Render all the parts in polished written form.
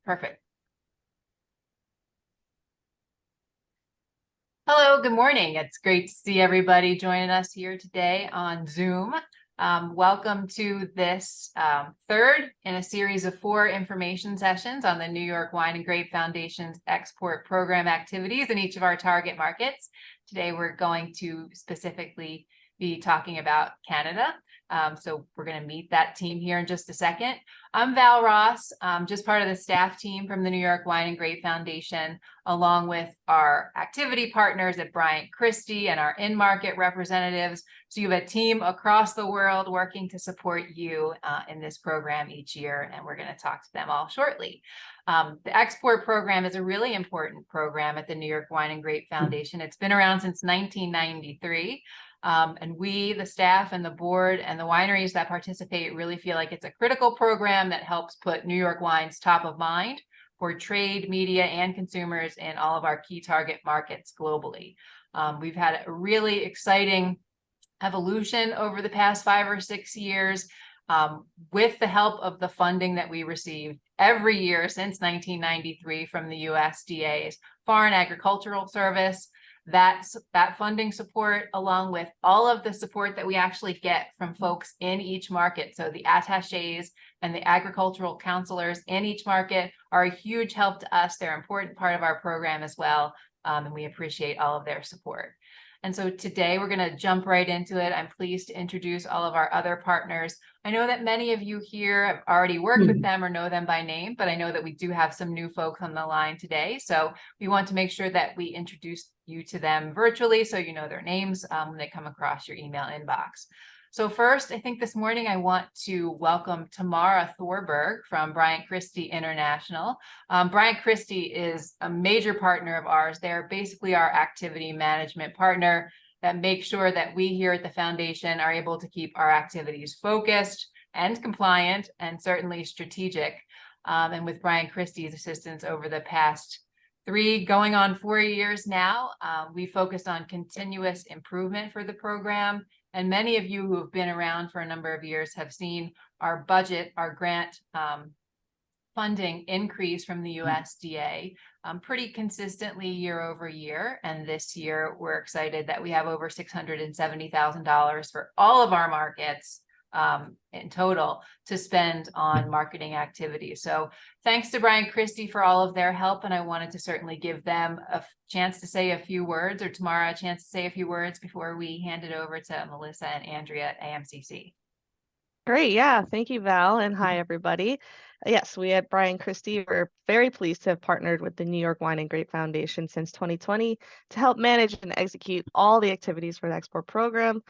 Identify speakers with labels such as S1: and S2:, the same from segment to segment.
S1: Perfect. Hello, good morning. It's great to see everybody joining us here today on Zoom. Welcome to this third in a series of 4 information sessions on the New York Wine and Grape Foundation's export program activities in each of our target markets. Today, we're going to specifically be talking about Canada. So we're going to meet that team here in just a second. I'm Val Ross, just part of the staff team from the New York Wine and Grape Foundation, along with our activity partners at Bryant Christie and our in-market representatives. So you have a team across the world working to support you in this program each year, and we're going to talk to them all shortly. The export program is a really important program at the New York Wine and Grape Foundation. It's been around since 1993. And we, the staff and the board and the wineries that participate, really feel like it's a critical program that helps put New York wines top of mind for trade, media, and consumers in all of our key target markets globally. We've had a really exciting evolution over the past 5 or 6 years with the help of the funding that we received every year since 1993 from the USDA's Foreign Agricultural Service. That funding support, along with all of the support that we actually get from folks in each market, so the attaches and the agricultural counselors in each market, are a huge help to us. They're an important part of our program as well, and we appreciate all of their support. And so today we're going to jump right into it. I'm pleased to introduce all of our other partners. I know that many of you here have already worked with them or know them by name, but I know that we do have some new folks on the line today. So we want to make sure that we introduce you to them virtually so you know their names when they come across your email inbox. So first, I think this morning I want to welcome Tamara Thorberg from Bryant Christie International. Bryant Christie is a major partner of ours. They're basically our activity management partner that makes sure that we here at the foundation are able to keep our activities focused and compliant and certainly strategic. And with Bryant Christie's assistance over the past 3 going on 4 years now, we focused on continuous improvement for the program. And many of you who have been around for a number of years have seen our budget, our grant funding increase from the USDA pretty consistently year over year. And this year, we're excited that we have over $670,000 for all of our markets in total to spend on marketing activities. So thanks to Bryant Christie for all of their help. And I wanted to certainly give them a chance to say a few words, or Tamara a chance to say a few words before we hand it over to Melissa and Andrea at a.m.c.c.
S2: Great. Yeah. Thank you, Val. And hi, everybody. Yes, we at Bryant Christie are very pleased to have partnered with the New York Wine and Grape Foundation since 2020 to help manage and execute all the activities for the export program.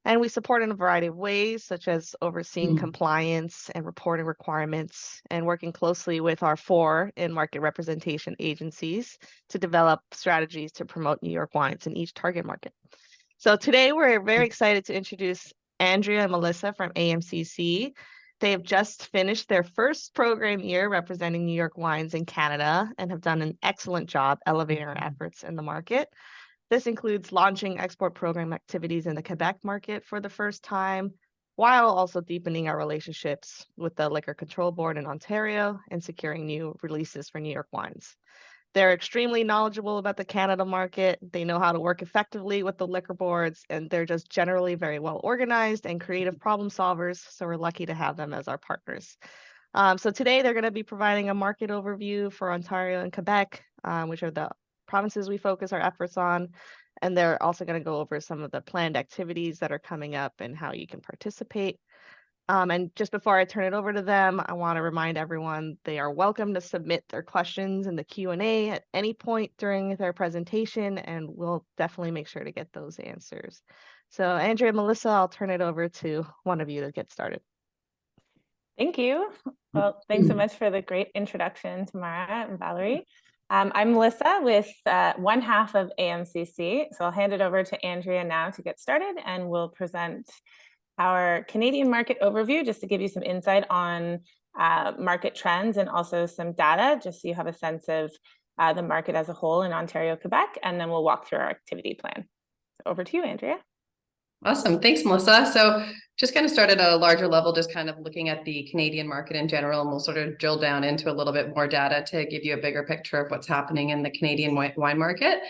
S2: And we support in a variety of ways, such as overseeing compliance and reporting requirements, and working closely with our 4 in-market representation agencies to develop strategies to promote New York wines in each target market. So today we're very excited to introduce Andrea and Melissa from a.m.c.c. They have just finished their first program year representing New York wines in Canada and have done an excellent job elevating our efforts in the market. This includes launching export program activities in the Quebec market for the first time, while also deepening our relationships with the Liquor Control Board in Ontario and securing new releases for New York wines. They're extremely knowledgeable about the Canada market. They know how to work effectively with the liquor boards, and they're just generally very well organized and creative problem solvers. So we're lucky to have them as our partners. So today they're going to be providing a market overview for Ontario and Quebec, which are the provinces we focus our efforts on. And they're also going to go over some of the planned activities that are coming up and how you can participate. And just before I turn it over to them, I want to remind everyone they are welcome to submit their questions in the Q&A at any point during their presentation, and we'll definitely make sure to get those answers. So Andrea and Melissa, I'll turn it over to one of you to get started.
S3: Thank you. Well, thanks so much for the great introduction, Tamara and Valerie. I'm Melissa with one half of a.m.c.c. So I'll hand it over to Andrea now to get started, and we'll present our Canadian market overview just to give you some insight on market trends and also some data, just so you have a sense of the market as a whole in Ontario, Quebec, and then we'll walk through our activity plan. So over to you, Andrea.
S4: Awesome. Thanks, Melissa. So just kind of start at a larger level, just kind of looking at the Canadian market in general, and we'll sort of drill down into a little bit more data to give you a bigger picture of what's happening in the Canadian wine market.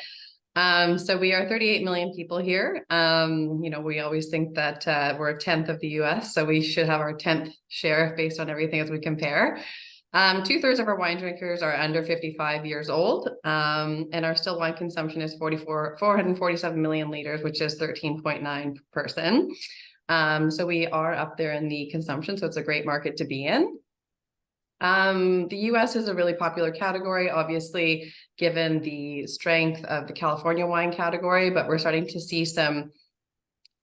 S4: So we are 38 million people here. We always think that we're a 10th of the US, so we should have our 10th share based on everything as we compare. 2/3 of our wine drinkers are under 55 years old, and our still wine consumption is 447 million liters, which is 13.9 per person. So we are up there in the consumption, so it's a great market to be in. The US is a really popular category, obviously, given the strength of the California wine category, but we're starting to see some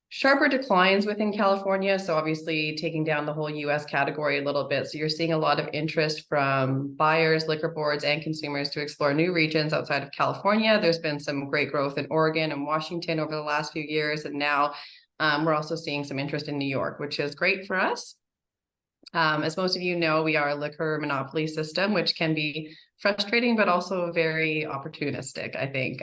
S4: sharper declines within California. So obviously taking down the whole US category a little bit. So you're seeing a lot of interest from buyers, liquor boards, and consumers to explore new regions outside of California. There's been some great growth in Oregon and Washington over the last few years. And now we're also seeing some interest in New York, which is great for us. As most of you know, we are a liquor monopoly system, which can be frustrating, but also very opportunistic, I think.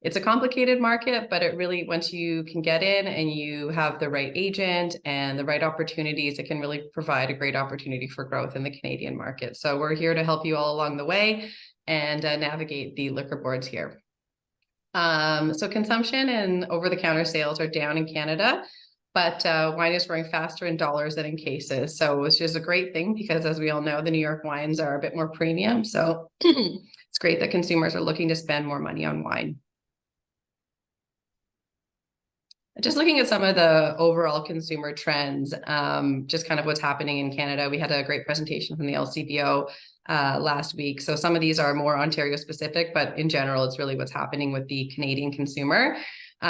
S4: It's a complicated market, but it really, once you can get in and you have the right agent and the right opportunities, it can really provide a great opportunity for growth in the Canadian market. So we're here to help you all along the way and navigate the liquor boards here. So consumption and over-the-counter sales are down in Canada, but wine is growing faster in dollars than in cases. So it's just a great thing because, as we all know, the New York wines are a bit more premium. So it's great that consumers are looking to spend more money on wine. Just looking at some of the overall consumer trends, just kind of what's happening in Canada. We had a great presentation from the LCBO last week. So some of these are more Ontario specific, but in general, it's really what's happening with the Canadian consumer.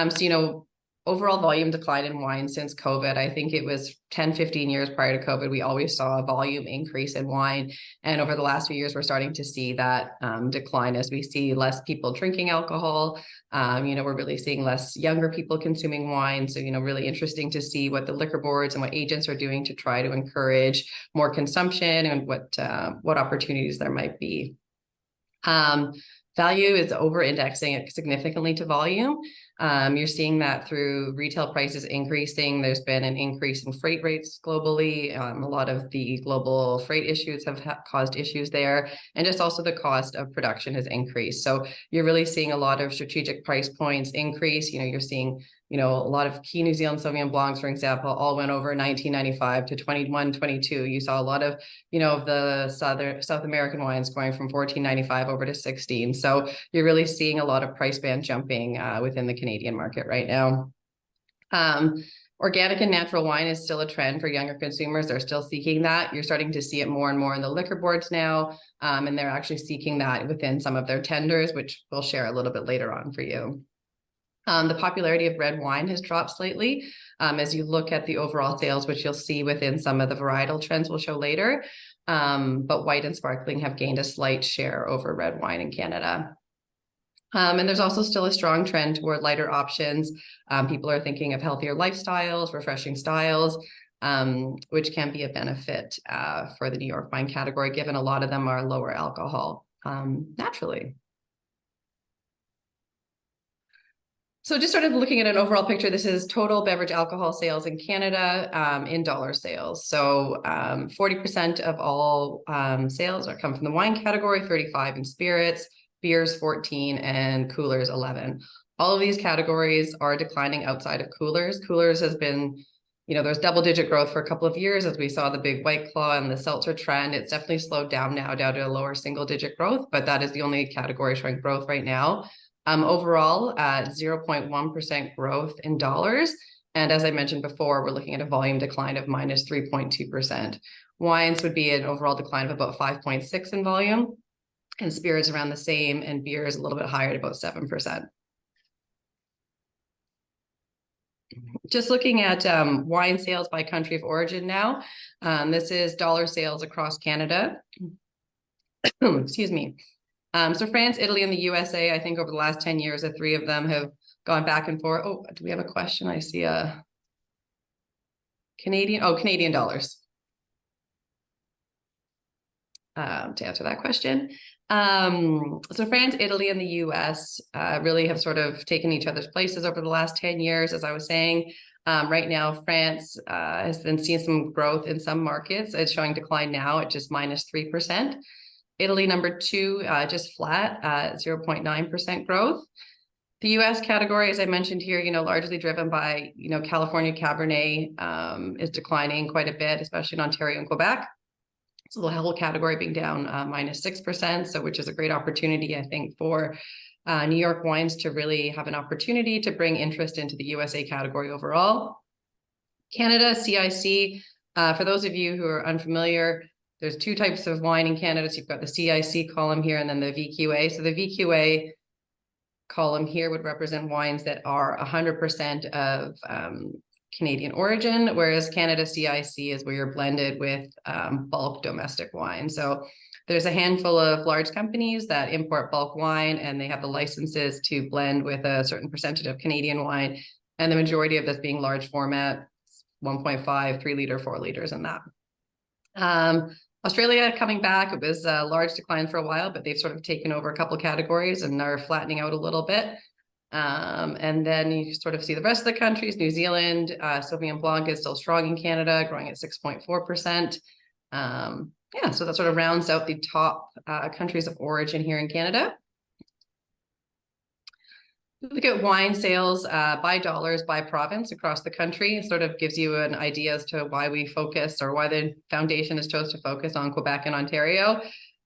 S4: So, overall volume decline in wine since COVID. I think it was 10, 15 years prior to COVID, we always saw a volume increase in wine. And over the last few years, we're starting to see that decline as we see less people drinking alcohol. We're really seeing less younger people consuming wine. So, really interesting to see what the liquor boards and what agents are doing to try to encourage more consumption and what opportunities there might be. Value is over-indexing significantly to volume. You're seeing that through retail prices increasing. There's been an increase in freight rates globally. A lot of the global freight issues have caused issues there. And just also the cost of production has increased. So you're really seeing a lot of strategic price points increase. You're seeing a lot of key New Zealand Sauvignon Blancs, for example, all went over 1995 to 21, 22. You saw a lot of, the South American wines going from 14.95 over to 16. So you're really seeing a lot of price band jumping within the Canadian market right now. Organic and natural wine is still a trend for younger consumers. They're still seeking that. You're starting to see it more and more in the liquor boards now. And they're actually seeking that within some of their tenders, which we'll share a little bit later on for you. The popularity of red wine has dropped slightly as you look at the overall sales, which you'll see within some of the varietal trends we'll show later. But white and sparkling have gained a slight share over red wine in Canada. And there's also still a strong trend toward lighter options. People are thinking of healthier lifestyles, refreshing styles, which can be a benefit for the New York wine category, given a lot of them are lower alcohol naturally. So just sort of looking at an overall picture, this is total beverage alcohol sales in Canada in dollar sales. So 40% of all sales come from the wine category, 35% in spirits, beers 14%, and coolers 11%. All of these categories are declining outside of coolers. Coolers has been, there's double-digit growth for a couple of years as we saw the big White Claw and the seltzer trend. It's definitely slowed down now, down to a lower single-digit growth, but that is the only category showing growth right now. Overall, 0.1% growth in dollars. And as I mentioned before, we're looking at a volume decline of minus 3.2%. Wines would be an overall decline of about 5.6% in volume, and spirits around the same, and beer is a little bit higher at about 7%. Just looking at wine sales by country of origin now. This is dollar sales across Canada. Excuse me. So France, Italy, and the USA, I think over the last 10 years, the three of them have gone back and forth. Oh, do we have a question? I see a Canadian dollars. to answer that question. So France, Italy, and the US really have sort of taken each other's places over the last 10 years, as I was saying. Right now, France has been seeing some growth in some markets. It's showing decline now at just -3%. Italy, number 2, just flat, 0.9% growth. The US category, as I mentioned here, largely driven by, California Cabernet is declining quite a bit, especially in Ontario and Quebec. So the whole category being down -6%, so which is a great opportunity, I think, for New York wines to really have an opportunity to bring interest into the USA category overall. Canada, CIC, for those of you who are unfamiliar, there's 2 types of wine in Canada. So you've got the CIC column here and then the VQA. So the VQA column here would represent wines that are 100% of Canadian origin, whereas Canada CIC is where you're blended with bulk domestic wine. So there's a handful of large companies that import bulk wine, and they have the licenses to blend with a certain percentage of Canadian wine, and the majority of this being large format, 1.5, 3 liter, 4 liters, and that. Australia coming back, it was a large decline for a while, but they've sort of taken over a couple of categories and are flattening out a little bit. And then you sort of see the rest of the countries. New Zealand, Sauvignon Blanc is still strong in Canada, growing at 6.4%. Yeah, so that sort of rounds out the top countries of origin here in Canada. Look at wine sales by dollars by province across the country. It sort of gives you an idea as to why we focus, or why the foundation has chose to focus on Quebec and Ontario.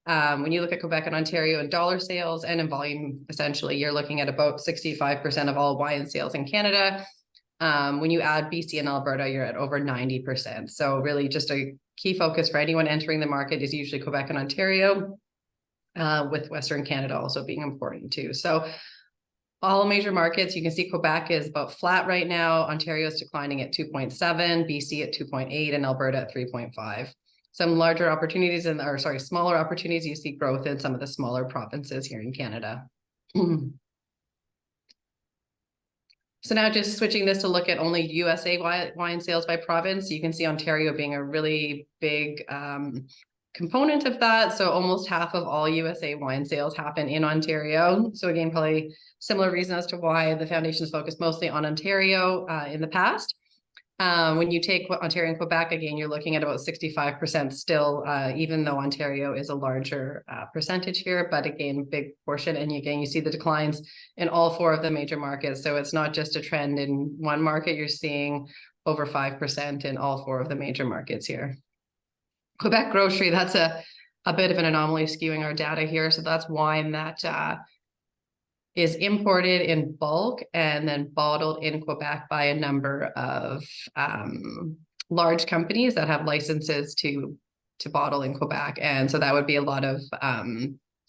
S4: When you look at Quebec and Ontario in dollar sales and in volume, essentially, you're looking at about 65% of all wine sales in Canada. When you add BC and Alberta, you're at over 90%. So really just a key focus for anyone entering the market is usually Quebec and Ontario, with Western Canada also being important too. So all major markets, you can see Quebec is about flat right now. Ontario is declining at 2.7, BC at 2.8, and Alberta at 3.5. Some larger opportunities smaller opportunities, you see growth in some of the smaller provinces here in Canada. So now just switching this to look at only USA wine sales by province, you can see Ontario being a really big component of that. So almost half of all USA wine sales happen in Ontario. So again, probably similar reason as to why the foundation's focused mostly on Ontario in the past. When you take Ontario and Quebec, again, you're looking at about 65% still, even though Ontario is a larger percentage here, but again, big portion. And again, you see the declines in all 4 of the major markets. So it's not just a trend in one market, you're seeing over 5% in all 4 of the major markets here. Quebec grocery, that's a bit of an anomaly skewing our data here. So that's wine that is imported in bulk and then bottled in Quebec by a number of large companies that have licenses to bottle in Quebec. And so that would be a lot of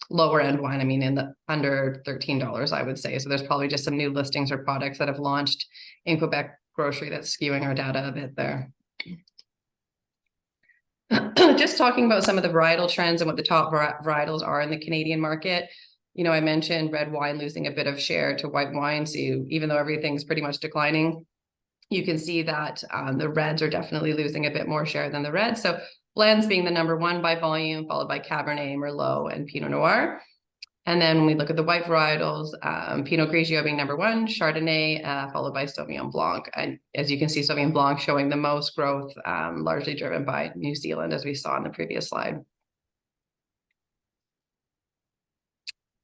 S4: lower end wine. I mean, in the under $13, I would say. So there's probably just some new listings or products that have launched in Quebec grocery that's skewing our data a bit there. Just talking about some of the varietal trends and what the top varietals are in the Canadian market. I mentioned red wine losing a bit of share to white wine. So even though everything's pretty much declining, you can see that the reds are definitely losing a bit more share than the reds. So blends being the number 1 by volume, followed by Cabernet, Merlot, and Pinot Noir. And then when we look at the white varietals, Pinot Grigio being number 1, Chardonnay, followed by Sauvignon Blanc. And as you can see, Sauvignon Blanc showing the most growth, largely driven by New Zealand, as we saw in the previous slide.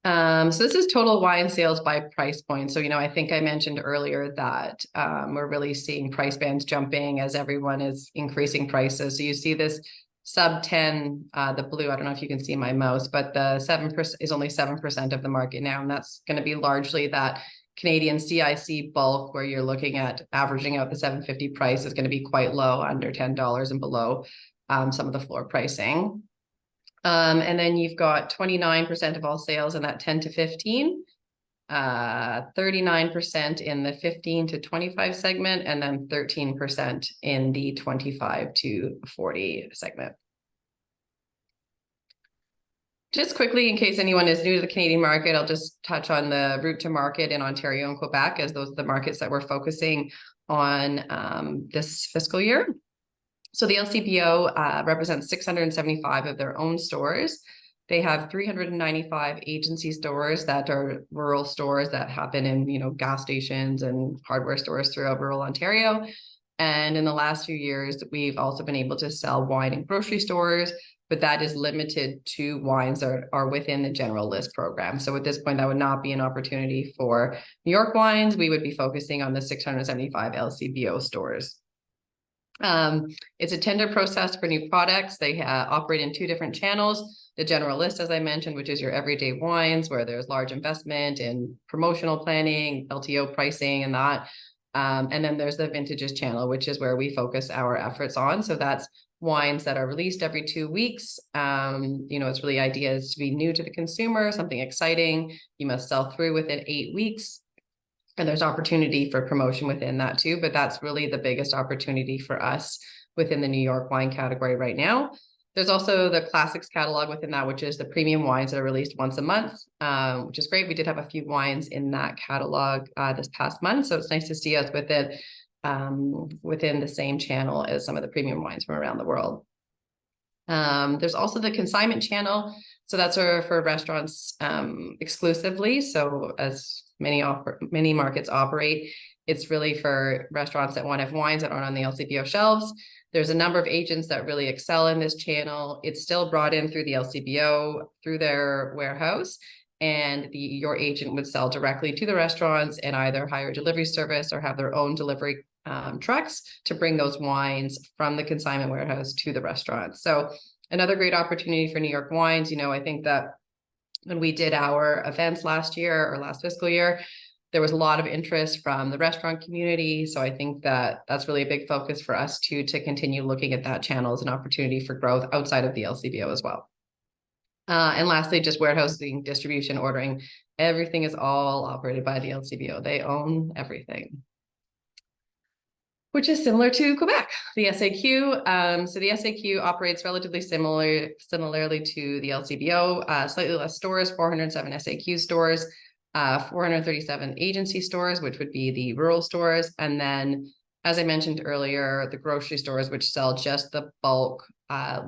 S4: So this is total wine sales by price point. So, I think I mentioned earlier that we're really seeing price bands jumping as everyone is increasing prices. So you see this sub 10, the blue, I don't know if you can see my mouse, but the 7% is only 7% of the market now. And that's going to be largely that Canadian CIC bulk, where you're looking at averaging out the 750 price is going to be quite low, under $10 and below some of the floor pricing. And then you've got 29% of all sales in that 10 to 15, 39% in the 15 to 25 segment, and then 13% in the 25 to 40 segment. Just quickly, in case anyone is new to the Canadian market, I'll just touch on the route to market in Ontario and Quebec, as those are the markets that we're focusing on this fiscal year. So the LCBO represents 675 of their own stores. They have 395 agency stores that are rural stores that happen in, gas stations and hardware stores throughout rural Ontario. And in the last few years, we've also been able to sell wine in grocery stores, but that is limited to wines that are within the general list program. So at this point, that would not be an opportunity for New York wines. We would be focusing on the 675 LCBO stores. It's a tender process for new products. They operate in two different channels. The general list, as I mentioned, which is your everyday wines, where there's large investment in promotional planning, LTO pricing, and that. And then there's the vintages channel, which is where we focus our efforts on. So that's wines that are released every 2 weeks. It's really ideas to be new to the consumer, something exciting. You must sell through within 8 weeks. And there's opportunity for promotion within that too, but that's really the biggest opportunity for us within the New York wine category right now. There's also the classics catalog within that, which is the premium wines that are released once a month, which is great. We did have a few wines in that catalog this past month, so it's nice to see us with it within the same channel as some of the premium wines from around the world. There's also the consignment channel. So that's for restaurants exclusively. So as many markets operate, it's really for restaurants that want to have wines that aren't on the LCBO shelves. There's a number of agents that really excel in this channel. It's still brought in through the LCBO, through their warehouse, and your agent would sell directly to the restaurants and either hire a delivery service or have their own delivery trucks to bring those wines from the consignment warehouse to the restaurant. So another great opportunity for New York wines. I think that when we did our events last year or last fiscal year, there was a lot of interest from the restaurant community. So I think that that's really a big focus for us to continue looking at that channel as an opportunity for growth outside of the LCBO as well. And lastly, just warehousing, distribution, ordering. Everything is all operated by the LCBO. They own everything, which is similar to Quebec, the SAQ. So the SAQ operates relatively similarly to the LCBO, slightly less stores, 407 SAQ stores, 437 agency stores, which would be the rural stores. And then, as I mentioned earlier, the grocery stores, which sell just the bulk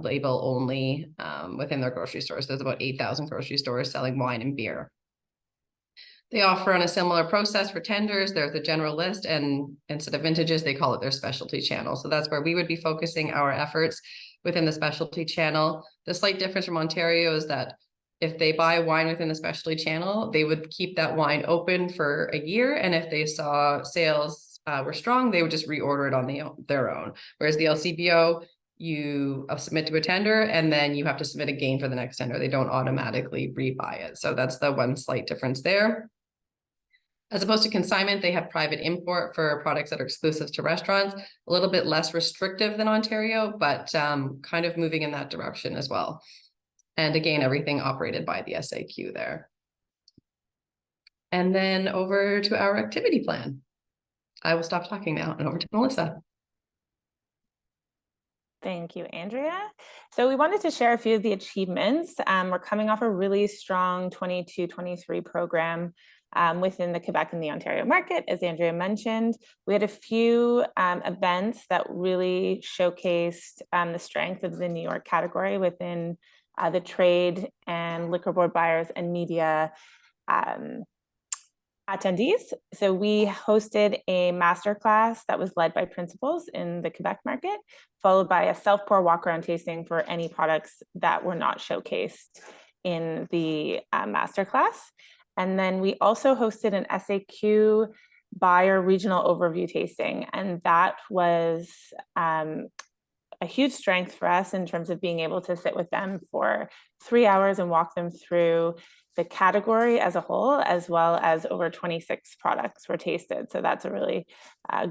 S4: label only within their grocery stores. There's about 8,000 grocery stores selling wine and beer. They offer on a similar process for tenders. There's the general list, and instead of vintages, they call it their specialty channel. So that's where we would be focusing our efforts within the specialty channel. The slight difference from Ontario is that if they buy wine within the specialty channel, they would keep that wine open for a year. And if they saw sales were strong, they would just reorder it on their own. Whereas the LCBO, you submit to a tender and then you have to submit again for the next tender. They don't automatically rebuy it. So that's the one slight difference there. As opposed to consignment, they have private import for products that are exclusive to restaurants, a little bit less restrictive than Ontario, but kind of moving in that direction as well. And again, everything operated by the SAQ there. And then over to our activity plan. I will stop talking now and over to Melissa.
S3: Thank you, Andrea. So we wanted to share a few of the achievements. We're coming off a really strong 22-23 program within the Quebec and the Ontario market, as Andrea mentioned. We had a few events that really showcased the strength of the New York category within the trade and liquor board buyers and media attendees. So we hosted a masterclass that was led by principals in the Quebec market, followed by a self-pour walk-around tasting for any products that were not showcased in the masterclass. And then we also hosted an SAQ buyer regional overview tasting, and that was a huge strength for us in terms of being able to sit with them for 3 hours and walk them through the category as a whole, as well as over 26 products were tasted. So that's a really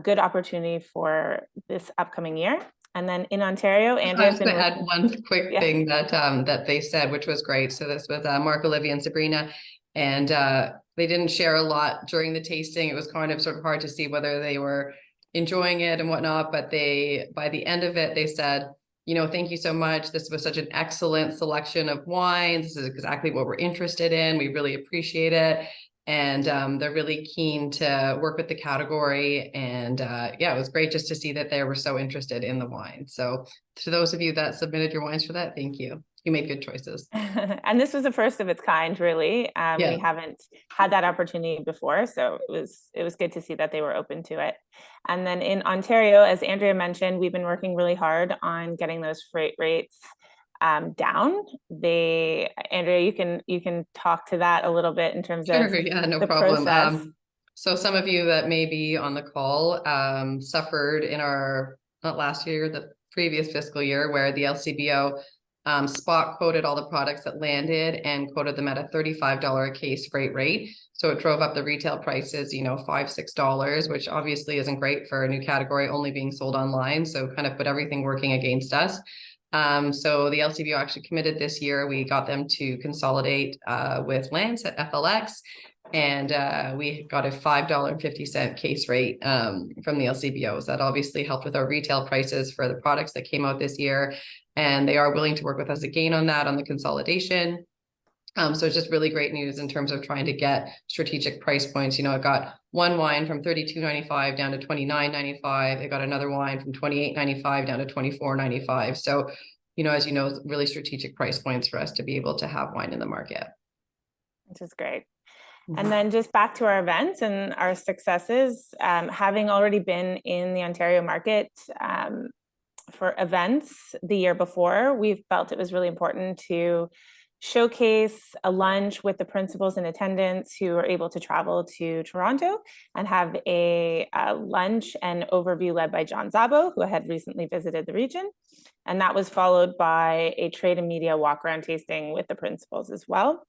S3: good opportunity for this upcoming year. And then in Ontario, Andrea, I was going to
S4: add one quick thing that that they said, which was great. So this was Mark, Olivia, and Sabrina, and they didn't share a lot during the tasting. It was kind of sort of hard to see whether they were enjoying it and whatnot, but by the end of it, they said, thank you so much. This was such an excellent selection of wines. This is exactly what we're interested in. We really appreciate it. And they're really keen to work with the category. And yeah, it was great just to see that they were so interested in the wine. So to those of you that submitted your wines for that, thank you. You made good choices.
S3: And this was the first of its kind, really.
S4: Yeah.
S3: We haven't had that opportunity before, so it was good to see that they were open to it. And then in Ontario, as Andrea mentioned, we've been working really hard on getting those freight rates down. Andrea, you can talk to that a little bit in terms of
S4: Yeah, no
S3: the
S4: problem.
S3: process.
S4: So some of you that may be on the call suffered in our, not last year, the previous fiscal year, where the LCBO spot quoted all the products that landed and quoted them at a $35 a case freight rate. So it drove up the retail prices, $5, $6, which obviously isn't great for a new category only being sold online. So kind of put everything working against us. So the LCBO actually committed this year. We got them to consolidate with Lance at FLX. And we got a $5.50 case rate from the LCBOs. That obviously helped with our retail prices for the products that came out this year. And they are willing to work with us again on that, on the consolidation. So it's just really great news in terms of trying to get strategic price points. It got one wine from $32.95 down to $29.95. It got another wine from $28.95 down to $24.95. So, as you know, really strategic price points for us to be able to have wine in the market.
S3: Which is great. And then just back to our events and our successes, having already been in the Ontario market for events the year before, we felt it was really important to showcase a lunch with the principals in attendance who were able to travel to Toronto and have a lunch and overview led by John Szabo, who had recently visited the region. And that was followed by a trade and media walk around tasting with the principals as well.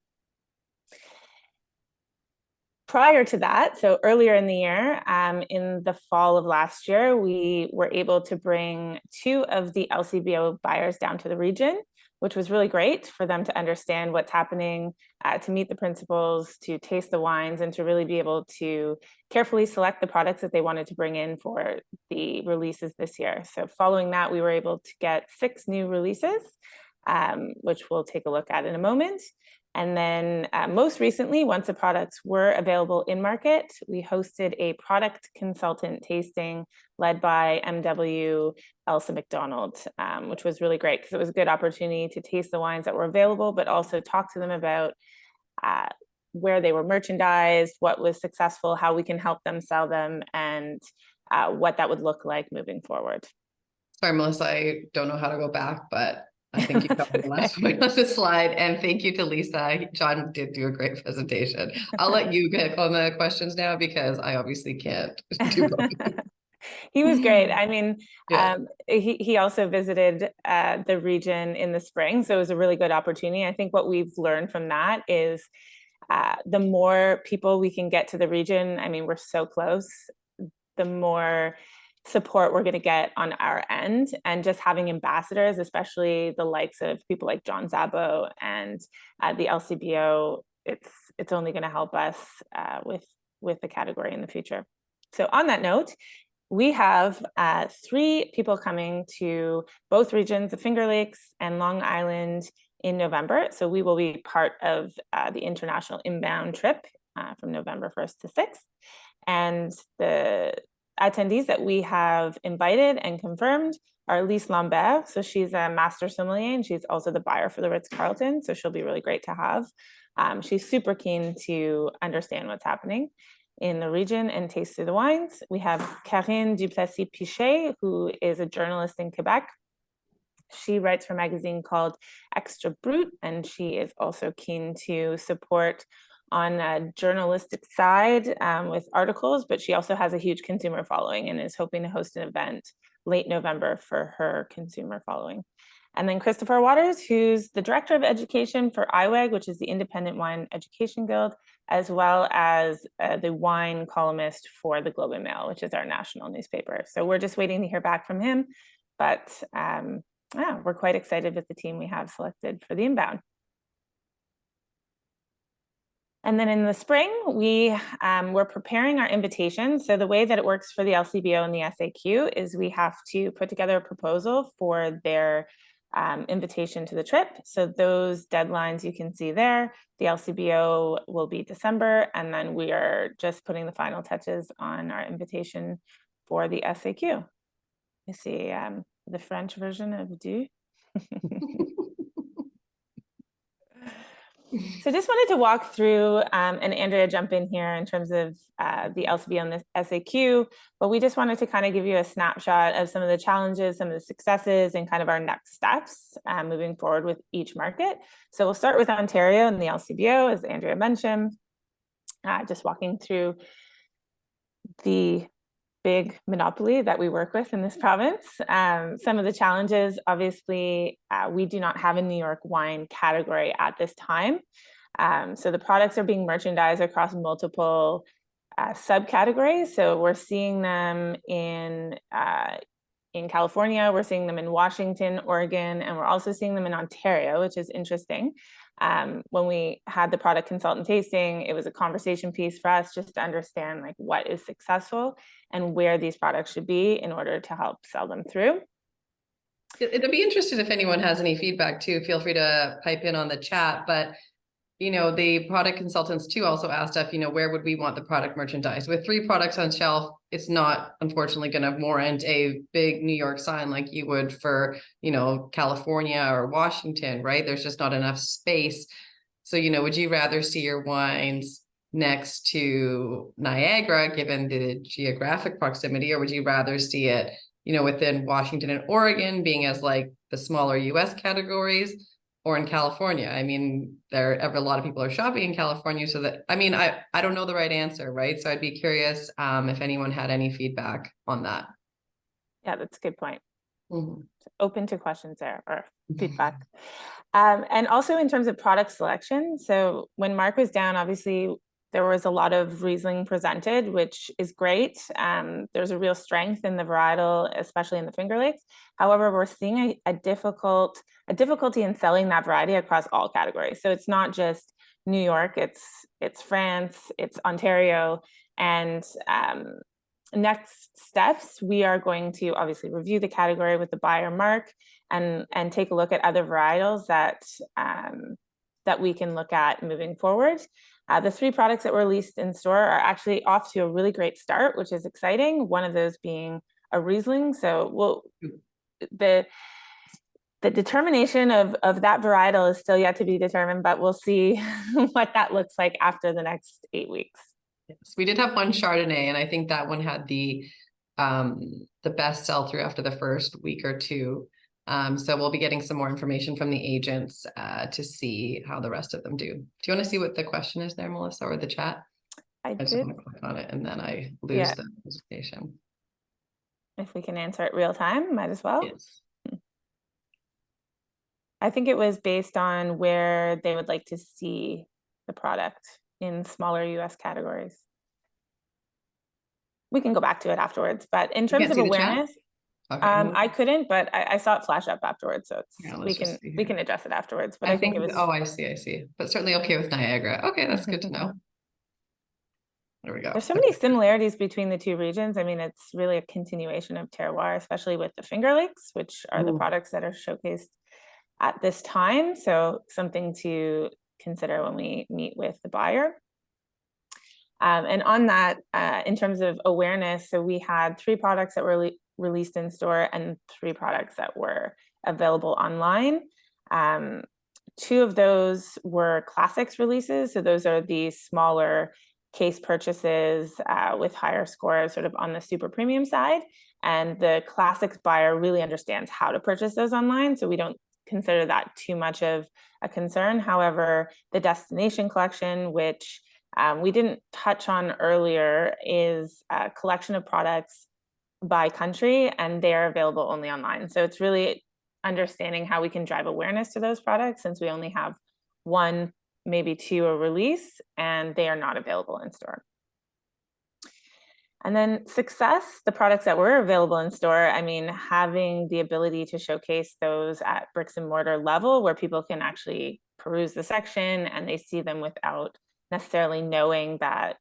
S3: Prior to that, so earlier in the year, in the fall of last year, we were able to bring 2 of the LCBO buyers down to the region, which was really great for them to understand what's happening, to meet the principals, to taste the wines, and to really be able to carefully select the products that they wanted to bring in for the releases this year. So following that, we were able to get 6 new releases, which we'll take a look at in a moment. And then most recently, once the products were available in market, we hosted a product consultant tasting led by MW Elsa McDonald, which was really great because it was a good opportunity to taste the wines that were available, but also talk to them about where they were merchandised, what was successful, how we can help them sell them, and what that would look like moving forward.
S4: Sorry, Melissa, I don't know how to go back, but I think you covered the last point on the slide. And thank you to Lisa. John did do a great presentation. I'll let you get on the questions now because I obviously can't do both.
S3: He was great. I mean, yeah. He also visited the region in the spring, so it was a really good opportunity. I think what we've learned from that is the more people we can get to the region, I mean, we're so close, the more support we're going to get on our end, and just having ambassadors, especially the likes of people like John Szabo and the LCBO, it's only going to help us with the category in the future. So on that note, we have 3 people coming to both regions, the Finger Lakes and Long Island, in November. So we will be part of the international inbound trip from November 1st to 6th. And the attendees that we have invited and confirmed are Lise Lambert. So she's a master sommelier and she's also the buyer for the Ritz-Carlton. So she'll be really great to have. She's super keen to understand what's happening in the region and taste through the wines. We have Karine Duplessis-Pichet, who is a journalist in Quebec. She writes for a magazine called Extra Brut, and she is also keen to support on a journalistic side with articles, but she also has a huge consumer following and is hoping to host an event late November for her consumer following. And then Christopher Waters, who's the director of education for IWEG, which is the Independent Wine Education Guild, as well as the wine columnist for the Globe and Mail, which is our national newspaper. So we're just waiting to hear back from him, but yeah, we're quite excited with the team we have selected for the inbound. And then in the spring, we're preparing our invitation. So the way that it works for the LCBO and the SAQ is we have to put together a proposal for their invitation to the trip. So those deadlines you can see there. The LCBO will be December, and then we are just putting the final touches on our invitation for the SAQ. You see the French version of du. So just wanted to walk through, and Andrea jump in here in terms of the LCBO and the SAQ, but we just wanted to kind of give you a snapshot of some of the challenges, some of the successes, and kind of our next steps moving forward with each market. So we'll start with Ontario and the LCBO, as Andrea mentioned, just walking through the big monopoly that we work with in this province. Some of the challenges, obviously, we do not have a New York wine category at this time. So the products are being merchandised across multiple subcategories. So we're seeing them in California, we're seeing them in Washington, Oregon, and we're also seeing them in Ontario, which is interesting. When we had the product consultant tasting, it was a conversation piece for us just to understand like what is successful and where these products should be in order to help sell them through.
S4: It'd be interesting if anyone has any feedback too. Feel free to pipe in on the chat, but you know, the product consultants too also asked us, you know, where would we want the product merchandise? With 3 products on shelf, it's not unfortunately going to warrant a big New York sign like you would for, you know, California or Washington, right? There's just not enough space. So, you know, would you rather see your wines next to Niagara, given the geographic proximity, or would you rather see it, you know, within Washington and Oregon being as like the smaller US categories? Or in California? I mean, a lot of people are shopping in California, so that, I mean, I don't know the right answer, right? So I'd be curious if anyone had any feedback on that.
S3: Yeah, that's a good point.
S4: Mm-hmm.
S3: Open to questions there or feedback. And also in terms of product selection. So when Mark was down, obviously there was a lot of Riesling presented, which is great. There's a real strength in the varietal, especially in the Finger Lakes. However, we're seeing a difficulty in selling that variety across all categories. So it's not just New York, it's France, it's Ontario. And next steps, we are going to obviously review the category with the buyer Mark and take a look at other varietals that we can look at moving forward. The 3 products that were released in store are actually off to a really great start, which is exciting. One of those being a Riesling. So the determination of that varietal is still yet to be determined, but we'll see what that looks like after the next 8 weeks.
S4: Yes, we did have one Chardonnay, and I think that one had the best sell through after the first week or 2. So we'll be getting some more information from the agents to see how the rest of them do. Do you want to see what the question is there, Melissa, or the chat?
S3: I
S4: just want to click on it and then I lose the notification.
S3: If we can answer it real time, might as well.
S4: Yes.
S3: I think it was based on where they would like to see the product in smaller US categories. We can go back to it afterwards, but in terms of awareness,
S4: okay,
S3: I couldn't, but I saw it flash up afterwards, so it's, we can address it afterwards. But I think it was.
S4: Oh, I see. But certainly okay with Niagara. Okay, that's good to know. There we go.
S3: There's so many similarities between the 2 regions. I mean, it's really a continuation of terroir, especially with the Finger Lakes, which are the products that are showcased at this time. So something to consider when we meet with the buyer. And on that, in terms of awareness, so we had 3 products that were released in store and 3 products that were available online. 2 of those were classics releases. So those are the smaller case purchases with higher scores sort of on the super premium side. And the classics buyer really understands how to purchase those online. So we don't consider that too much of a concern. However, the destination collection, which we didn't touch on earlier, is a collection of products by country, and they're available only online. So it's really understanding how we can drive awareness to those products, since we only have 1, maybe 2 a release, and they are not available in store. And then success, the products that were available in store, I mean, having the ability to showcase those at bricks and mortar level where people can actually peruse the section and they see them without necessarily knowing that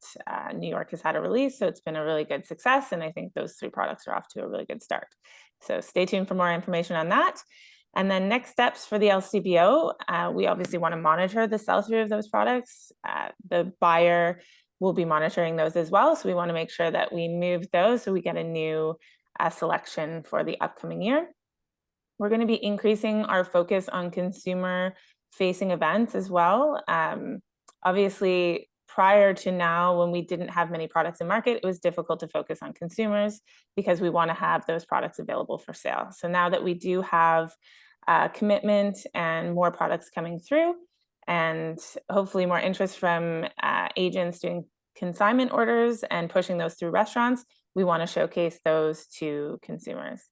S3: New York has had a release. So it's been a really good success. And I think those 3 products are off to a really good start. So stay tuned for more information on that. And then next steps for the LCBO, we obviously want to monitor the sell-through of those products. The buyer will be monitoring those as well. So we want to make sure that we move those so we get a new selection for the upcoming year. We're going to be increasing our focus on consumer-facing events as well. Obviously, prior to now, when we didn't have many products in market, it was difficult to focus on consumers because we want to have those products available for sale. So now that we do have commitment and more products coming through, and hopefully more interest from agents doing consignment orders and pushing those through restaurants, we want to showcase those to consumers.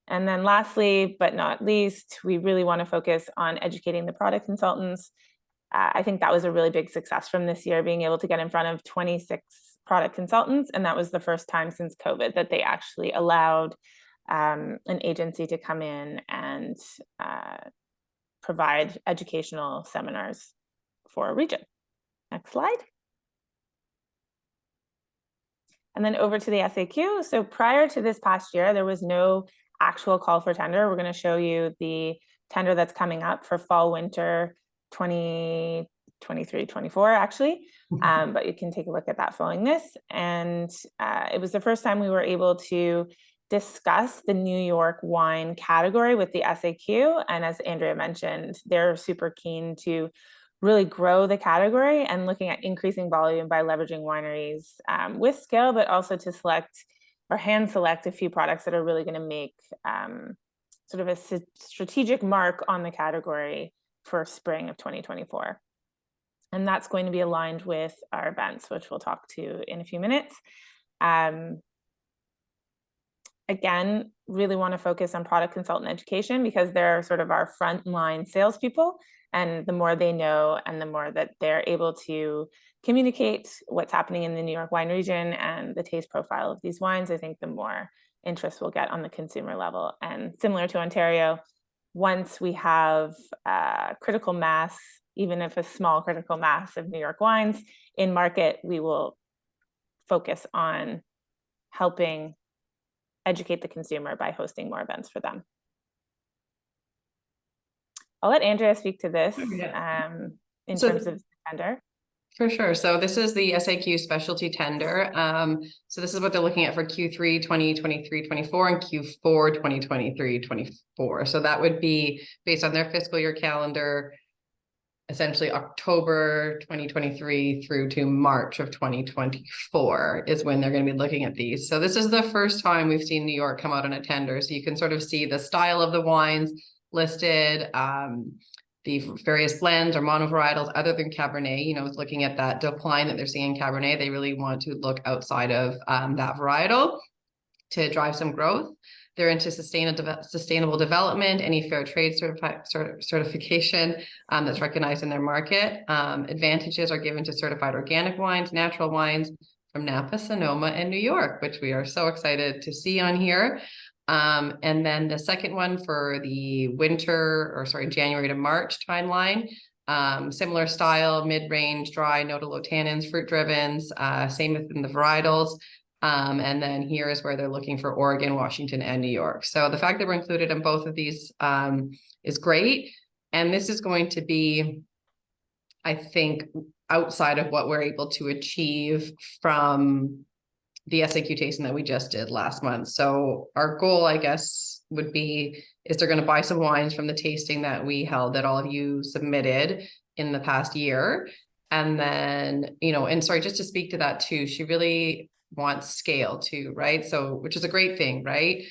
S3: And then lastly, but not least, we really want to focus on educating the product consultants. I think that was a really big success from this year, being able to get in front of 26 product consultants. And that was the first time since COVID that they actually allowed an agency to come in and provide educational seminars for a region. Next slide. And then over to the SAQ. So prior to this past year, there was no actual call for tender. We're going to show you the tender that's coming up for fall winter 2023-24 actually, but you can take a look at that following this. And it was the first time we were able to discuss the New York wine category with the SAQ. And as Andrea mentioned, they're super keen to really grow the category and looking at increasing volume by leveraging wineries with scale, but also to select or hand select a few products that are really going to make sort of a strategic mark on the category for spring of 2024. And that's going to be aligned with our events, which we'll talk to in a few minutes. Again, really want to focus on product consultant education because they're sort of our frontline salespeople. And the more they know and the more that they're able to communicate what's happening in the New York wine region and the taste profile of these wines, I think the more interest we'll get on the consumer level. And similar to Ontario, once we have critical mass, even if a small critical mass of New York wines in market, we will focus on helping educate the consumer by hosting more events for them. I'll let Andrea speak to this in terms of tender.
S4: For sure. So this is the SAQ specialty tender. So this is what they're looking at for Q3 2023-24 and Q4 2023-24. So that would be based on their fiscal year calendar, essentially October 2023 through to March of 2024 is when they're going to be looking at these. So this is the first time we've seen New York come out on a tender. So you can sort of see the style of the wines listed, the various blends or monovarietals other than Cabernet. You know, looking at that decline that they're seeing in Cabernet, they really want to look outside of that varietal to drive some growth. They're into sustainable development, any fair trade certification that's recognized in their market. Advantages are given to certified organic wines, natural wines from Napa, Sonoma, and New York, which we are so excited to see on here. And then the second one for the January to March timeline, similar style, mid-range, dry, no to low tannins, fruit drivens, same within the varietals. And then here is where they're looking for Oregon, Washington, and New York. So the fact that we're included in both of these is great. And this is going to be, I think, outside of what we're able to achieve from the SAQ tasting that we just did last month. So our goal, I guess, would be, is they're going to buy some wines from the tasting that we held that all of you submitted in the past year. And then, you know, and sorry, just to speak to that too, she really wants scale too, right? So, which is a great thing, right?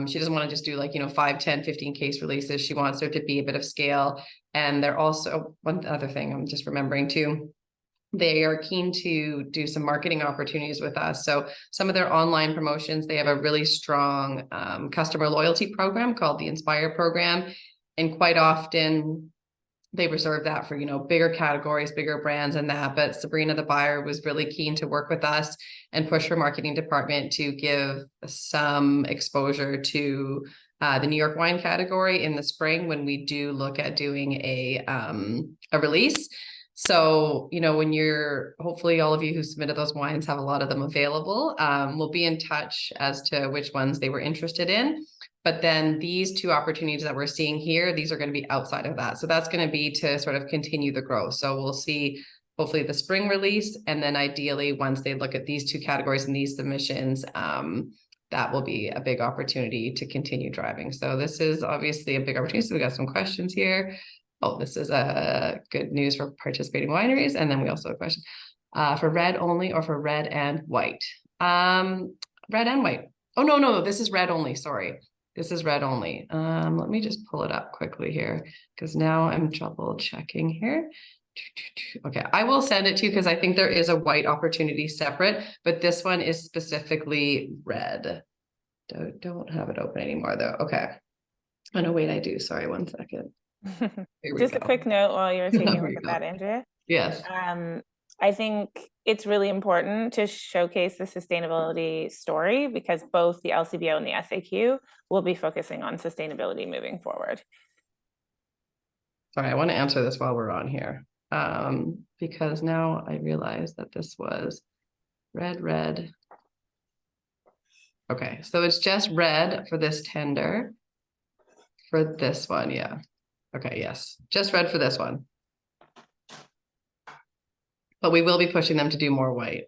S4: She doesn't want to just do like, you know, 5, 10, 15 case releases. She wants there to be a bit of scale. And they're also, one other thing I'm just remembering too, they are keen to do some marketing opportunities with us. So some of their online promotions, they have a really strong customer loyalty program called the Inspire program. And quite often they reserve that for, you know, bigger categories, bigger brands and that. But Sabrina, the buyer, was really keen to work with us and push her marketing department to give some exposure to the New York wine category in the spring when we do look at doing a release. So, you know, when hopefully all of you who submitted those wines have a lot of them available. We'll be in touch as to which ones they were interested in. But then these two opportunities that we're seeing here, these are going to be outside of that. So that's going to be to sort of continue the growth. So we'll see hopefully the spring release, and then ideally once they look at these two categories and these submissions, that will be a big opportunity to continue driving. So this is obviously a big opportunity. So we got some questions here. Oh, this is a good news for participating wineries. And then we also have a question for red only or for red and white. Red and white. Oh, no, this is red only. Sorry. This is red only. Let me just pull it up quickly here because now I'm double checking here. Okay, I will send it to you because I think there is a white opportunity separate, but this one is specifically red. Don't have it open anymore though. Okay. Oh no, wait, I do. Sorry, one second.
S3: Just a quick note while you're taking a look at that, Andrea.
S4: Yes.
S3: I think it's really important to showcase the sustainability story because both the LCBO and the SAQ will be focusing on sustainability moving forward.
S4: Sorry, I want to answer this while we're on here. Because now I realize that this was red. Okay, so it's just red for this tender. For this one, yeah. Okay, yes, just red for this one. But we will be pushing them to do more white.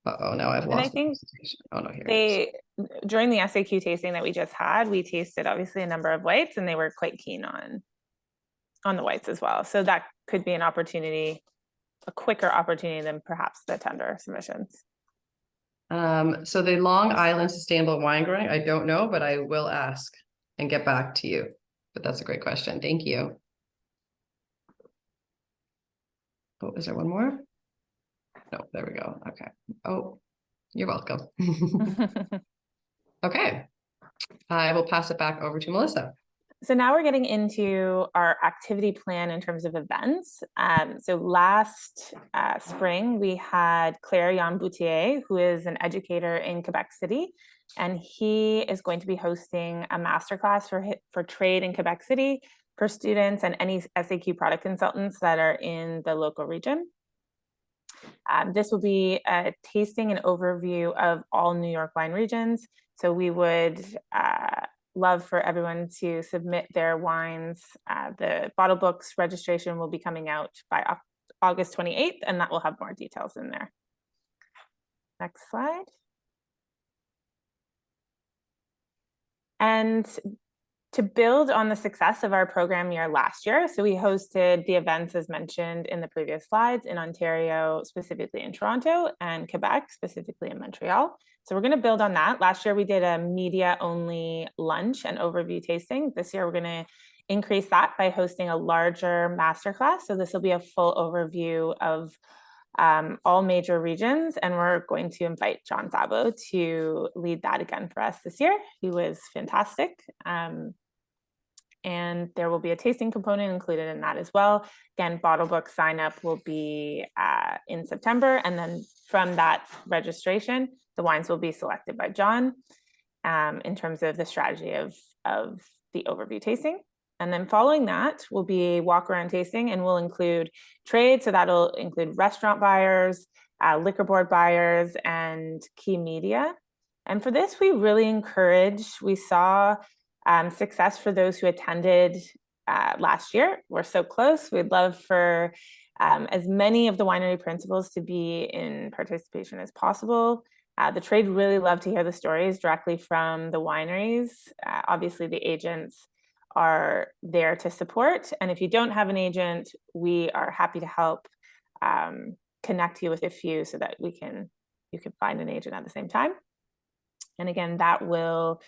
S4: Uh-oh, now I've lost.
S3: And I think
S4: oh no, here
S3: during the SAQ tasting that we just had, we tasted obviously a number of whites, and they were quite keen on the whites as well. So that could be an opportunity, a quicker opportunity than perhaps the tender submissions.
S4: So the Long Island Sustainable Wine Growing, I don't know, but I will ask and get back to you. But that's a great question. Thank you. Oh, is there one more? No, there we go. Okay. Oh, you're welcome. Okay. I will pass it back over to Melissa.
S3: So now we're getting into our activity plan in terms of events. So last spring, we had Claire Yan-Boutier, who is an educator in Quebec City, and he is going to be hosting a masterclass for trade in Quebec City for students and any SAQ product consultants that are in the local region. This will be a tasting and overview of all New York wine regions. So we would love for everyone to submit their wines. The bottle books registration will be coming out by August 28th, and that will have more details in there. Next slide. And to build on the success of our program year last year, so we hosted the events as mentioned in the previous slides in Ontario, specifically in Toronto, and Quebec, specifically in Montreal. So we're going to build on that. Last year we did a media only lunch and overview tasting. This year we're going to increase that by hosting a larger masterclass. So this will be a full overview of all major regions, and we're going to invite John Szabo to lead that again for us this year. He was fantastic. And there will be a tasting component included in that as well. Again, bottle book sign up will be in September. And then from that registration, the wines will be selected by John in terms of the strategy of the overview tasting. And then following that will be a walk around tasting, and we'll include trade. So that'll include restaurant buyers, liquor board buyers, and key media. And for this, we really we saw success for those who attended last year. We're so close. We'd love for as many of the winery principals to be in participation as possible. The trade really love to hear the stories directly from the wineries. Obviously, the agents are there to support. And if you don't have an agent, we are happy to help connect you with a few so that you can find an agent at the same time. And again, that will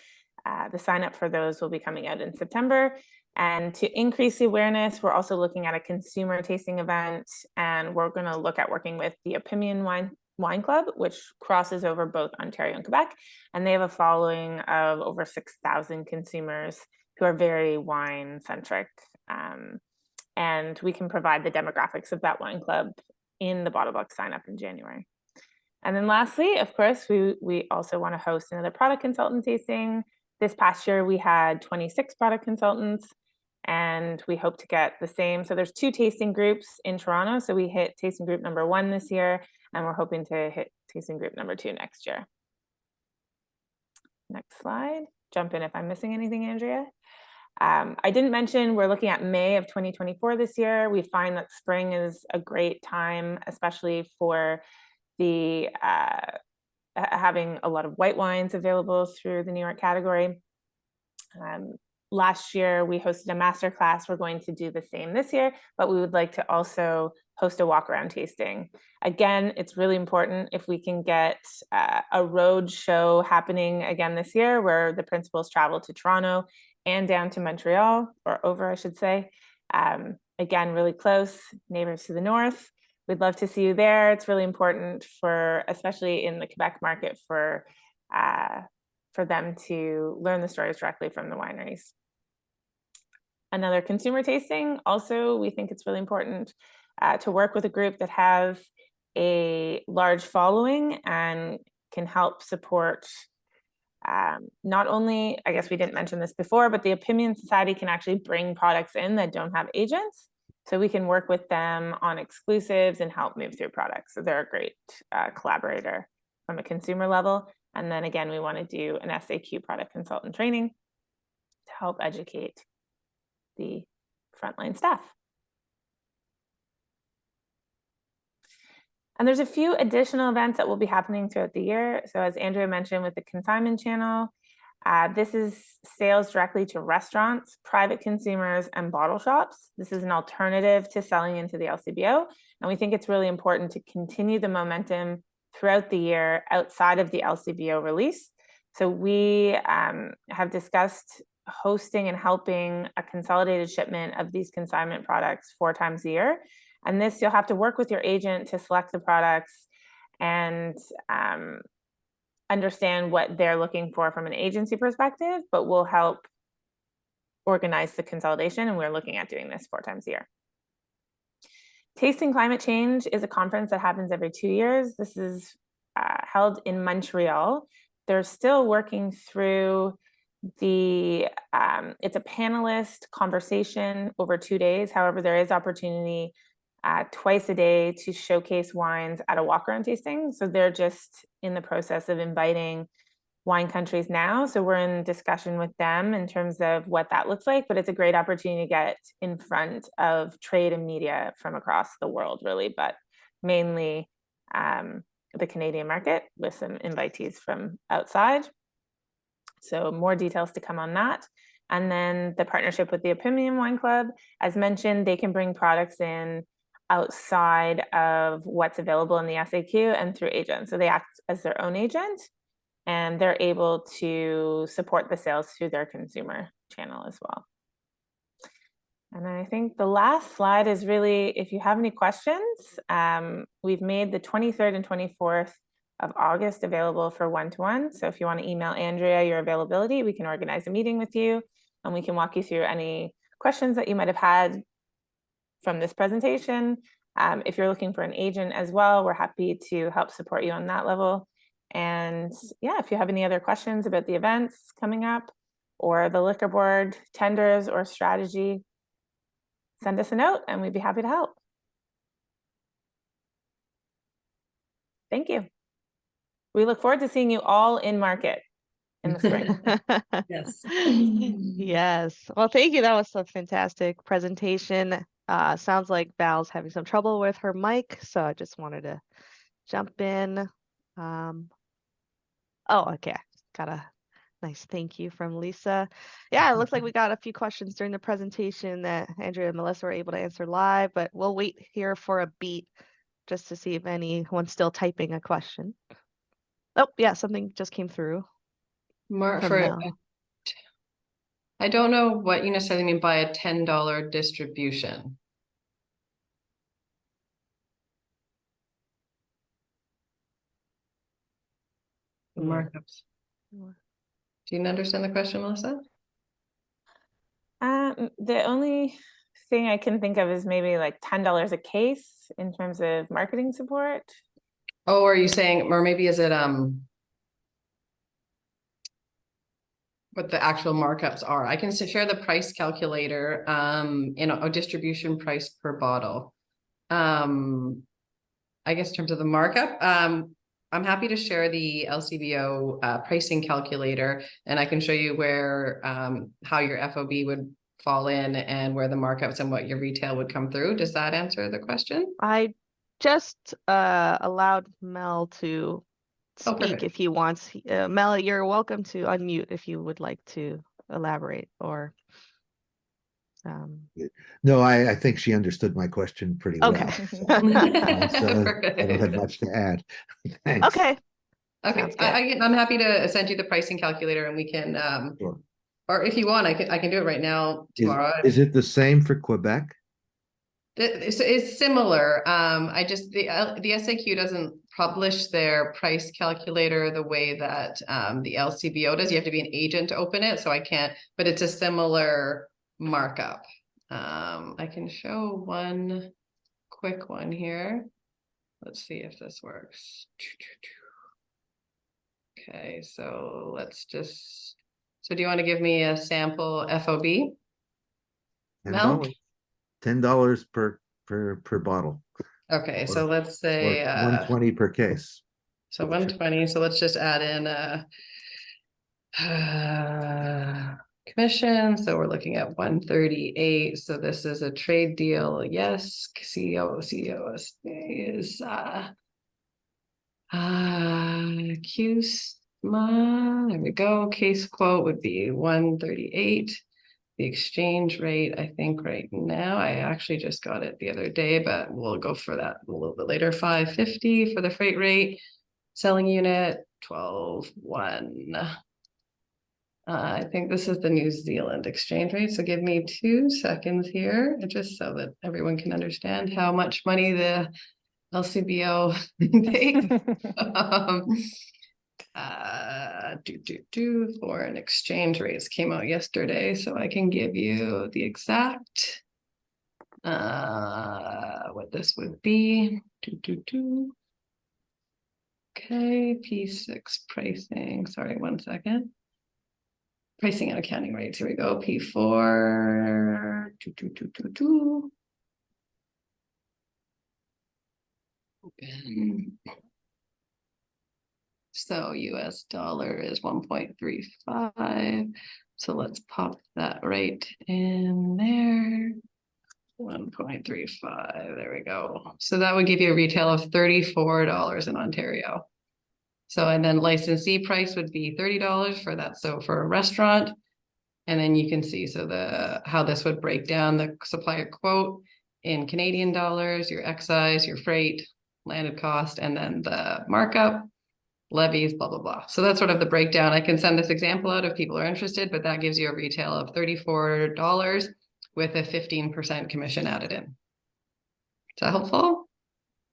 S3: the sign up for those will be coming out in September. And to increase the awareness, we're also looking at a consumer tasting event, and we're going to look at working with the Opinion Wine Club, which crosses over both Ontario and Quebec. And they have a following of over 6,000 consumers who are very wine centric. And we can provide the demographics of that wine club in the bottle box sign up in January. And then lastly, of course, we also want to host another product consultant tasting. This past year, we had 26 product consultants, and we hope to get the same. So there's 2 tasting groups in Toronto. So we hit tasting group number 1 this year, and we're hoping to hit tasting group number 2 next year. Next slide. jump in if I'm missing anything, Andrea. I didn't mention we're looking at May of 2024 this year. We find that spring is a great time, especially for the having a lot of white wines available through the New York category. Last year, we hosted a masterclass. We're going to do the same this year, but we would like to also host a walk around tasting. Again, it's really important if we can get a road show happening again this year, where the principals travel to Toronto and down to Montreal, or over, I should say. Again, really close, neighbors to the north. We'd love to see you there. It's really important for, especially in the Quebec market, for them to learn the stories directly from the wineries. Another consumer tasting, also, we think it's really important to work with a group that has a large following and can help support not only, I guess we didn't mention this before, but the Opinion Society can actually bring products in that don't have agents. So we can work with them on exclusives and help move through products. So they're a great collaborator from a consumer level. And then again, we want to do an SAQ product consultant training to help educate the frontline staff. And there's a few additional events that will be happening throughout the year. So as Andrea mentioned with the consignment channel, this is sales directly to restaurants, private consumers, and bottle shops. This is an alternative to selling into the LCBO. And we think it's really important to continue the momentum throughout the year outside of the LCBO release. So we have discussed hosting and helping a consolidated shipment of these consignment products 4 times a year. And this, you'll have to work with your agent to select the products and understand what they're looking for from an agency perspective, but we'll help organize the consolidation, and we're looking at doing this 4 times a year. Tasting Climate Change is a conference that happens every 2 years. This is held in Montreal. They're still working through the, it's a panelist conversation over 2 days. However, there is opportunity twice a day to showcase wines at a walk around tasting. So they're just in the process of inviting wine countries now. So we're in discussion with them in terms of what that looks like, but it's a great opportunity to get in front of trade and media from across the world, really, but mainly the Canadian market with some invitees from outside. So more details to come on that. And then the partnership with the Opinion Wine Club, as mentioned, they can bring products in outside of what's available in the SAQ and through agents. So they act as their own agent, and they're able to support the sales through their consumer channel as well. And I think the last slide is really, if you have any questions, we've made the 23rd and 24th of August available for one-to-one. So if you want to email Andrea your availability, we can organize a meeting with you and we can walk you through any questions that you might have had from this presentation. If you're looking for an agent as well, we're happy to help support you on that level. And yeah, if you have any other questions about the events coming up or the liquor board tenders or strategy, send us a note and we'd be happy to help. Thank you. We look forward to seeing you all in market in the spring.
S4: Yes.
S2: Yes. Well, thank you. That was a fantastic presentation. Sounds like Val's having some trouble with her mic, so I just wanted to jump in. Oh, okay. Got a nice thank you from Lisa. Yeah, it looks like we got a few questions during the presentation that Andrea and Melissa were able to answer live, but we'll wait here for a beat just to see if anyone's still typing a question. Oh, yeah, something just came through.
S4: I don't know what you necessarily mean by a $10 distribution. The markups. Do you understand the question, Melissa?
S3: The only thing I can think of is maybe like $10 a case in terms of marketing support.
S4: Oh, are you saying, or maybe is it what the actual markups are? I can share the price calculator in a distribution price per bottle. I guess in terms of the markup, I'm happy to share the LCBO pricing calculator, and I can show you where how your FOB would fall in and where the markups and what your retail would come through. Does that answer the question?
S2: I just allowed Mel to
S4: Oh,
S2: speak
S4: perfect.
S2: if he wants. Mel, you're welcome to unmute if you would like to elaborate or.
S5: No, I think she understood my question pretty well.
S2: Okay.
S5: So I don't have much to add. Thanks.
S2: Okay.
S4: Okay,
S2: Sounds good.
S4: I'm happy to send you the pricing calculator, and we can
S5: Sure.
S4: or if you want, I can do it right now tomorrow.
S5: Is it the same for Quebec?
S4: It's similar. I just the SAQ doesn't publish their price calculator the way that the LCBO does. You have to be an agent to open it, so I can't. But it's a similar markup. I can show one quick one here. Let's see if this works. Okay, so let's just. So do you want to give me a sample FOB? Mel?
S5: $10 per bottle.
S4: Okay, so let's say
S5: Or 120 per case.
S4: So 120. So let's just add in commission. So we're looking at 138. So this is a trade deal. Yes, CEO is CUSMA. There we go. Case quote would be 138. The exchange rate, I think right now, I actually just got it the other day, but we'll go for that a little bit later. 550 for the freight rate. Selling unit 12.1. I think this is the New Zealand exchange rate. So give me 2 seconds here, just so that everyone can understand how much money the LCBO takes. Foreign exchange rates came out yesterday, so I can give you the exact what this would be. Okay, P6 pricing. Sorry, 1 second. Pricing and accounting rates. Here we go. P4 Open. So US dollar is 1.35. So let's pop that right in there. 1.35. There we go. So that would give you a retail of $34 in Ontario. So, and then licensee price would be $30 for that. So for a restaurant, and then you can see, so how this would break down the supplier quote in Canadian dollars, your excise, your freight, landed cost, and then the markup, levies, blah, blah, blah. So that's sort of the breakdown. I can send this example out if people are interested, but that gives you a retail of $34 with a 15% commission added in. Is that helpful?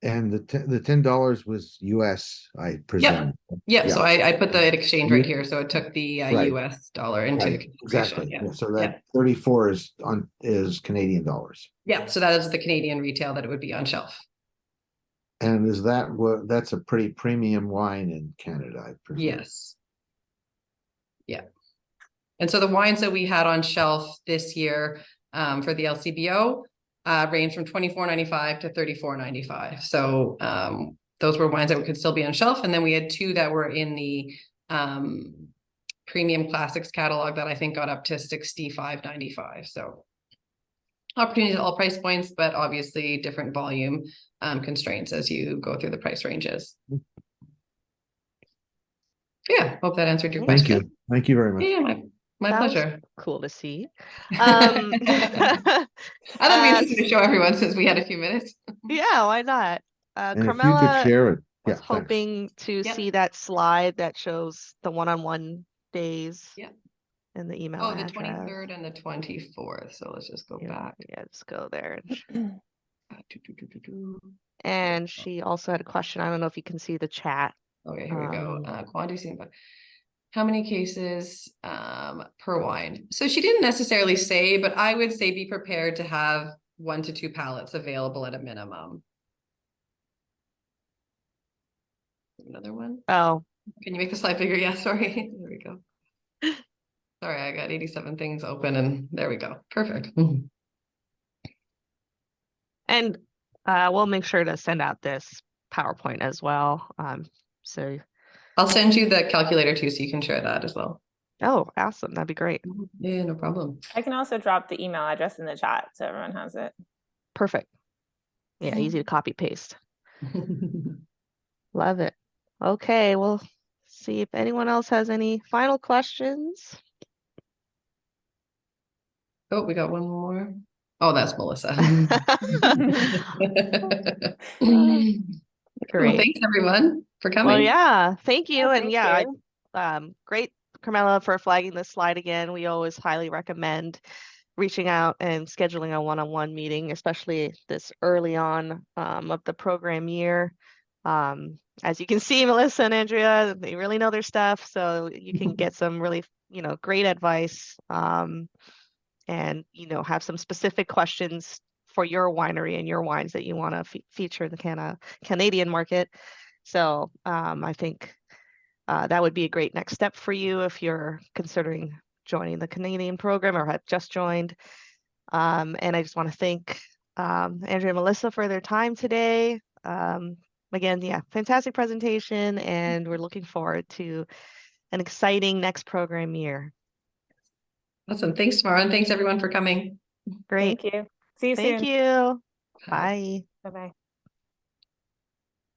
S5: And the $10 was US, I presume.
S4: Yep.
S5: Yeah.
S4: So I put the exchange right here. So it took the
S5: Right.
S4: US dollar into
S5: Right. Exactly.
S4: Yeah.
S5: So that 34 is Canadian dollars.
S4: Yeah. So that is the Canadian retail that it would be on shelf.
S5: And is that's a pretty premium wine in Canada, I presume.
S4: Yes. Yeah. And so the wines that we had on shelf this year for the LCBO range from $24.95 to $34.95. So those were wines that could still be on shelf. And then we had 2 that were in the premium classics catalog that I think got up to $65.95. So opportunities at all price points, but obviously different volume constraints as you go through the price ranges. Yeah, hope that answered your
S5: Thank
S4: question.
S5: you. Thank you very much.
S4: Yeah, my pleasure.
S2: Cool to see.
S4: I thought it'd be interesting to show everyone since we had a few minutes.
S2: Yeah, why not?
S5: And if you could
S2: Carmela
S5: share it.
S2: was
S5: Yeah, thanks.
S2: hoping to
S4: Yep.
S2: see that slide that shows the one-on-one days.
S4: Yep.
S2: And the email
S4: Oh, the
S2: address.
S4: 23rd and the 24th. So let's just go back.
S2: Yeah, just go there.
S4: Do.
S2: And she also had a question. I don't know if you can see the chat.
S4: Okay, here we go. Quantity, but how many cases per wine? So she didn't necessarily say, but I would say be prepared to have 1 to 2 pallets available at a minimum. Another one.
S2: Oh,
S4: Can you make the slide bigger? Yeah, sorry. There we go. Sorry, I got 87 things open and there we go. Perfect.
S2: and we'll make sure to send out this PowerPoint as well. So,
S4: I'll send you the calculator too, so you can share that as well.
S2: oh, awesome. That'd be great.
S4: Yeah, no problem.
S3: I can also drop the email address in the chat so everyone has it.
S2: Perfect. Yeah, easy to copy paste. Love it. Okay, we'll see if anyone else has any final questions.
S4: Oh, we got one more. Oh, that's Melissa. Well,
S2: Great.
S4: thanks everyone for
S2: Well,
S4: coming.
S2: yeah, thank you.
S3: Yeah,
S2: And
S3: thank
S2: yeah,
S3: you.
S2: great, Carmela, for flagging this slide again. We always highly recommend reaching out and scheduling a one-on-one meeting, especially this early on of the program year. As you can see, Melissa and Andrea, they really know their stuff, so you can get some really, great advice, and have some specific questions for your winery and your wines that you want to feature in the Canadian market. So I think that would be a great next step for you if you're considering joining the Canadian program or have just joined. And I just want to thank Andrea and Melissa for their time today. Again, yeah, fantastic presentation, and we're looking forward to an exciting next program year.
S4: Awesome. Thanks, Mara, and thanks everyone for coming.
S2: Great.
S3: Thank you. See you
S2: Thank
S3: soon.
S2: you.
S4: Bye.
S2: Bye.
S3: Bye-bye.